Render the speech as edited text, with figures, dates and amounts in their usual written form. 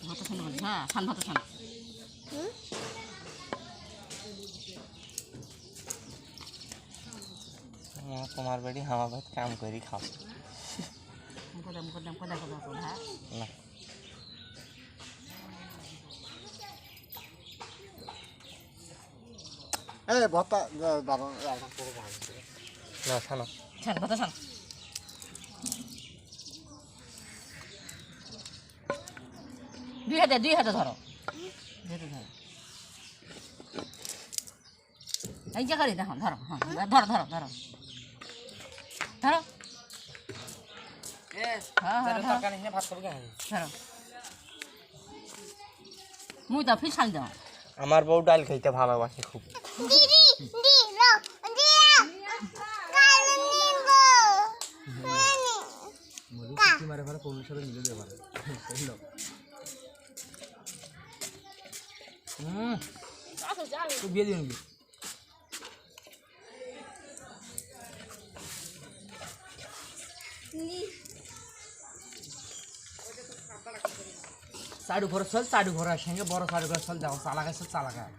ভাত খান বলি হ্যাঁ খান ভাত খান তোমার বাড়ি হামা ভাত কাম করি খাও কদম কদম কদা কদা কদা হ্যাঁ না এই ভর্তা দাঁড়ান না ছানো ছান ভাত ছান দুই হাতে ধরো এই যে করি দেখো ধরো হ্যাঁ ধরো ধরো ধরো ধরো ভাত করবো ধরো মুই তো ফিসাল দাও আমার বউ ডাল খাইতে ভালোবাসে খুব দিদি দি লো দিয়া কাল নিব কি মারে ভালো পৌঁছে সাথে মিলে দিয়ে পারে তো বিয়ে দিন চারু ঘর চল চারু ঘরের সঙ্গে বড় চারু ঘর চল যাও চালা গাছ চালা গাছ